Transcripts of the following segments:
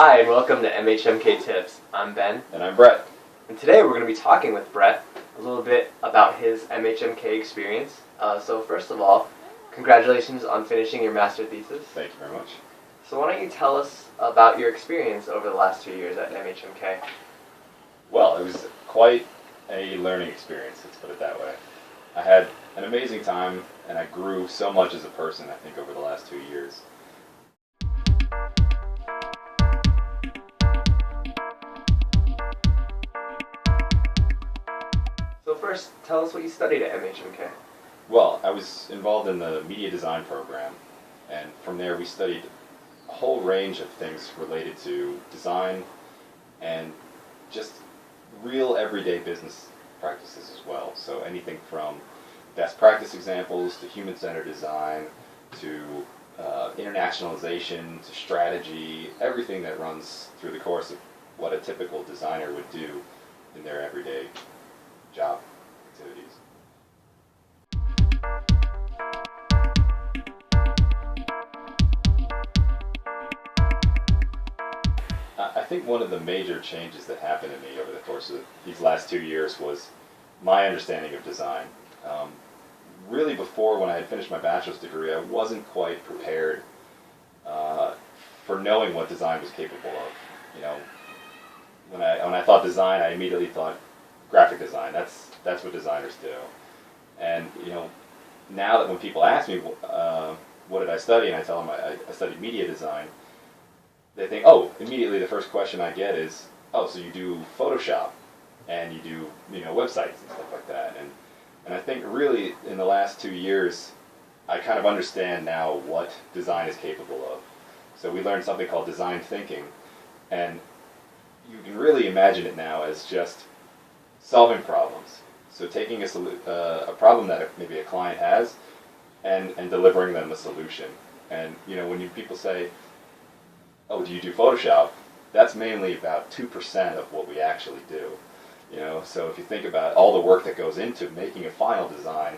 Hi, and welcome to MHMK Tips. I'm Ben. And I'm Bret. And today we're going to be talking with Bret a little bit about his MHMK experience. So first of all, congratulations on finishing your master thesis. Thank you very much. So why don't you tell us about your experience over the last 2 years at MHMK? Well, it was quite a learning experience, let's put it that way. I had an amazing time, and I grew so much as a person, I think, over the last 2 years. So first, tell us what you studied at MHMK. Well, I was involved in the media design program, and from there we studied a whole range of things related to design and just real everyday business practices as well. So anything from best practice examples to human-centered design to internationalization to strategy, everything that runs through the course of what a typical designer would do in their everyday job activities. I think one of the major changes that happened to me over the course of these last 2 years was my understanding of design. Really before, when I had finished my bachelor's degree, I wasn't quite prepared for knowing what design was capable of. You know, when I thought design, I immediately thought graphic design. That's what designers do. And you know, now that when people ask me what did I study, and I tell them I studied media design, they think, oh, immediately the first question I get is, oh, so you do Photoshop and you do websites and stuff like that. And I think really in the last 2 years, I kind of understand now what design is capable of. So we learned something called design thinking, and you can really imagine it now as just solving problems. So taking a problem that maybe a client has and delivering them a solution. And when people say, oh, do you do Photoshop? That's mainly about 2% of what we actually do. So if you think about all the work that goes into making a final design,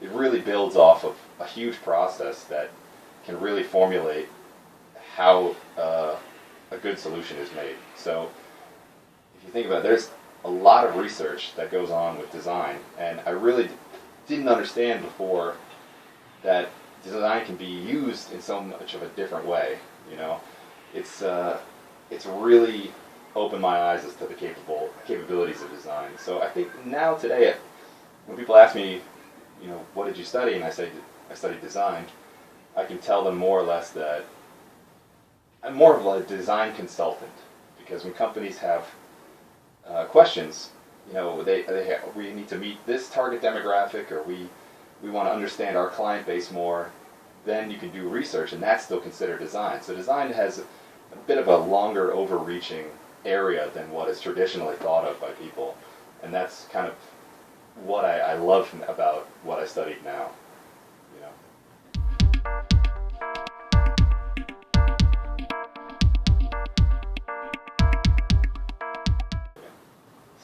it really builds off of a huge process that can really formulate how a good solution is made. So if you think about it, there's a lot of research that goes on with design, and I really didn't understand before that design can be used in so much of a different way. It's really opened my eyes as to the capabilities of design. So I think now today, when people ask me, what did you study, and I say I studied design, I can tell them more or less that I'm more of a design consultant, because when companies have questions, we need to meet this target demographic, or we want to understand our client base more, then you can do research, and that's still considered design. So design has a bit of a longer overreaching area than what is traditionally thought of by people, and that's kind of what I love about what I studied now.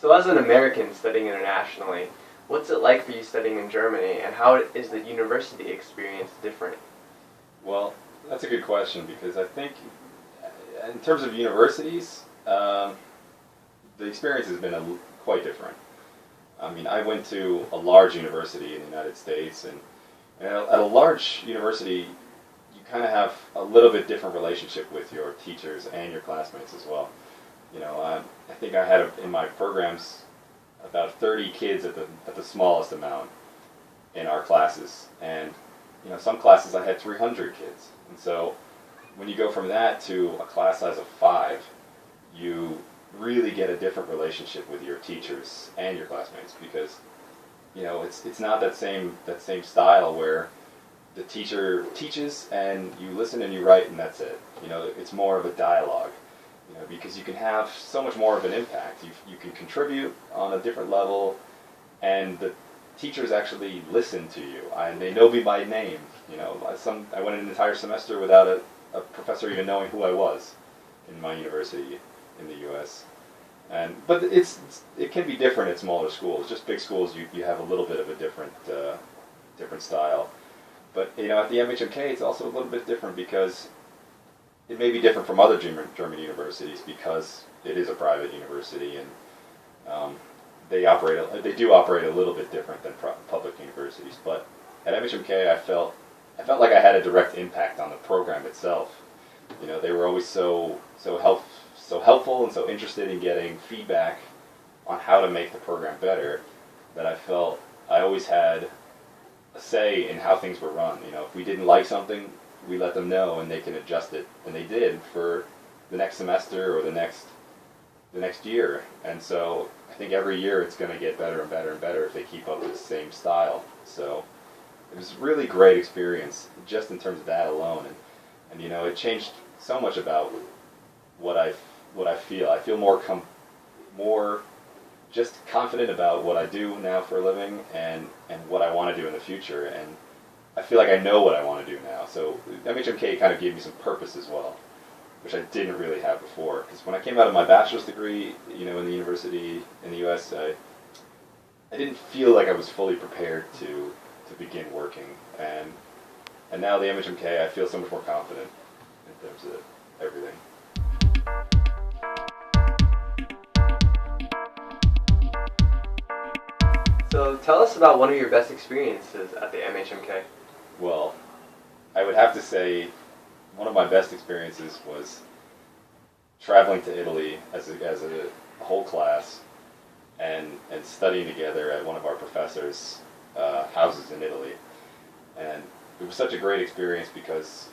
So as an American studying internationally, what's it like for you studying in Germany, and how is the university experience different? Well, that's a good question, because I think in terms of universities, the experience has been quite different. I mean, I went to a large university in the United States, and at a large university, you kind of have a little bit different relationship with your teachers and your classmates as well. I think I had in my programs about 30 kids at the smallest amount in our classes, and some classes I had 300 kids. And so when you go from that to a class size of 5, you really get a different relationship with your teachers and your classmates, because it's not that same style where the teacher teaches and you listen and you write and that's it. It's more of a dialogue, because you can have so much more of an impact. You can contribute on a different level, and the teachers actually listen to you, and they know me by name. I went an entire semester without a professor even knowing who I was in my university in the U.S. But it can be different at smaller schools. Just big schools, you have a little bit of a different style. But at the MHMK, it's also a little bit different, because it may be different from other German universities because it is a private university, and they do operate a little bit different than public universities. But at MHMK, I felt like I had a direct impact on the program itself. You know, they were always so helpful and so interested in getting feedback on how to make the program better, that I felt I always had a say in how things were run. You know, if we didn't like something, we let them know and they can adjust it, and they did for the next semester or the next year. And so I think every year it's going to get better and better and better if they keep up with the same style. So it was a really great experience just in terms of that alone, and you know, it changed so much about what I feel. I feel more just confident about what I do now for a living and what I want to do in the future, and I feel like I know what I want to do now. So MHMK kind of gave me some purpose as well, which I didn't really have before. Because when I came out of my bachelor's degree, you know, in the university in the U.S., I didn't feel like I was fully prepared to begin working, and now the MHMK, I feel so much more confident in terms of everything. So tell us about one of your best experiences at the MHMK. Well, I would have to say one of my best experiences was traveling to Italy as a whole class and studying together at one of our professors' houses in Italy. And it was such a great experience because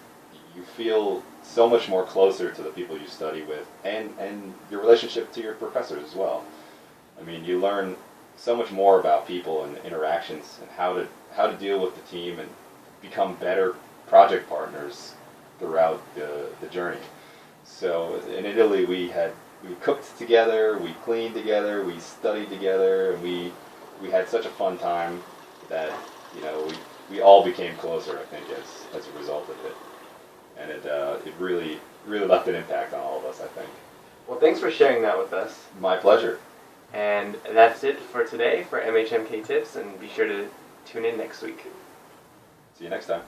you feel so much more closer to the people you study with, and your relationship to your professors as well. I mean, you learn so much more about people and interactions and how to deal with the team and become better project partners throughout the journey. So in Italy, we cooked together, we cleaned together, we studied together, and we had such a fun time that, you know, we all became closer, I think, as a result of it. And it really left an impact on all of us, I think. Well, thanks for sharing that with us. My pleasure. And that's it for today for MHMK Tips, and be sure to tune in next week. See you next time.